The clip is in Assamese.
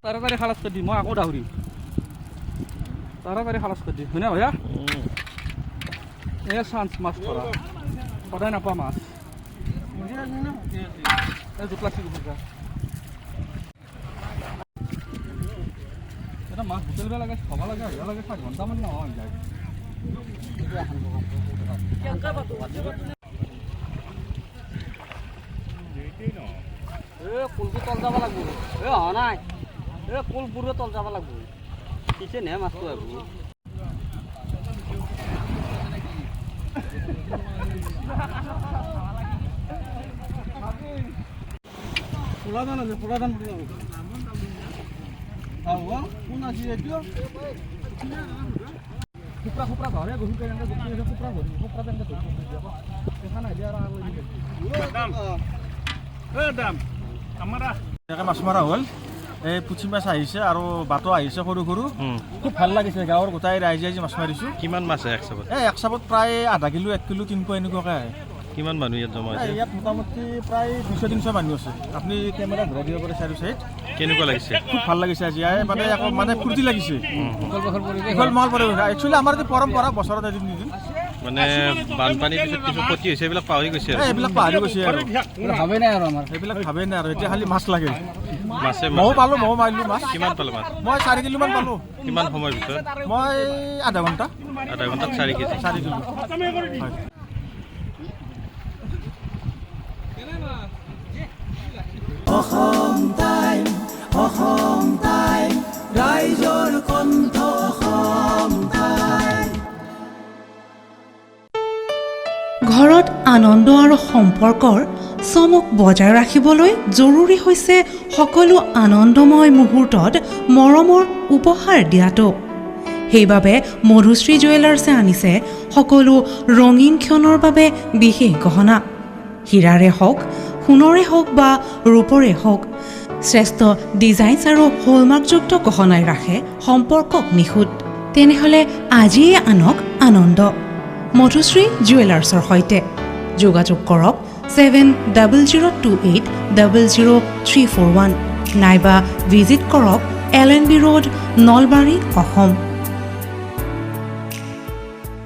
তাড়াতাড়ি খালাস কৰে দি মই আকৌ দাউৰিম তাড়াতাড়ি খালাস কৰি দি হয়নে ভয়া এ চান্স মাছ ধৰা সদায় নাপা মাছ জোকলা চিগুকা এটা মাছ বুটলিব লাগে খাব লাগে আহিব লাগে 7 ঘণ্টামান নহয় যায় কুলটো তল যাব লাগব অহা নাই কুলবোৰে তল যাব লাগব কিছে নে মাছটো আহিব পুলাদান আছে পুলাদান কোন আছে এইটো কুপৰা কুপৰা ধৰে গহু কেনেকৈ গুটি কুপৰা ধৰি কুপৰা তেনেকৈ ধৰি দেখা নাই দিয়া আৰু দাম আমাৰ মাছ মৰা হ'ল এই পুঠি মাছ আহিছে আৰু বাটো আহিছে সৰু সৰু খুব ভাল লাগিছে গাঁৱৰ গোটাই ৰাইজে আজি মাছ মাৰিছোঁ কিমান মাছ এক চাবত এক চাবত প্ৰায় আধা কিলো 1 কিলো 3 এনেকুৱাকৈ আহে কিমান মানুহ ইয়াত জমা হৈছে ইয়াত মোটামুটি প্ৰায় 200-300 মানুহ আছে আপুনি কেমেৰা ঘূৰাই দিব পাৰে চাইড চাইড কেনেকুৱা লাগিছে খুব ভাল লাগিছে আজি মানে আকৌ মানে ফূৰ্তি লাগিছে মহল পৰিৱেশ একচুৱেলি আমাৰ যে পৰম্পৰা বছৰত এদিন দুদিন মানে বানপানীৰ পিছত কিছু ক্ষতি হৈছে এইবিলাক পাহৰি গৈছে এইবিলাক পাহৰি গৈছে আৰু ভাবেই নাই আৰু আমাৰ এইবিলাক ভাবেই নাই আৰু এতিয়া খালি মাছ লাগে মাছে ময়ো পালোঁ ময়ো মাৰিলোঁ মাছ কিমান পালে মাছ মই 4 কিলোমান পালোঁ কিমান সময়ৰ ভিতৰত মই আধা ঘণ্টাত 4 কেজি 4 কিলো হয় অসম টাইম ৰাইজৰ কণ্ঠ অসম টাইম ঘৰত আনন্দ আৰু সম্পৰ্কৰ চমক বজাই ৰাখিবলৈ জৰুৰী হৈছে সকলো আনন্দময় মুহূৰ্তত মৰমৰ উপহাৰ দিয়াটো সেইবাবে মধুশ্ৰী জুৱেলাৰ্ছে আনিছে সকলো ৰঙীন ক্ষণৰ বাবে বিশেষ গহনা হীৰাৰে হওক সোণৰে হওক বা ৰূপৰে হওক শ্ৰেষ্ঠ ডিজাইনছ আৰু হলমাৰ্কযুক্ত গহনাই ৰাখে সম্পৰ্কক নিখুঁত তেনেহ'লে আজিয়ে আনক আনন্দ মধুশ্ৰী জুৱেলাৰ্ছৰ সৈতে যোগাযোগ কৰক 7028000341 নাইবা ভিজিট কৰক LNB ৰোড নলবাৰী অসম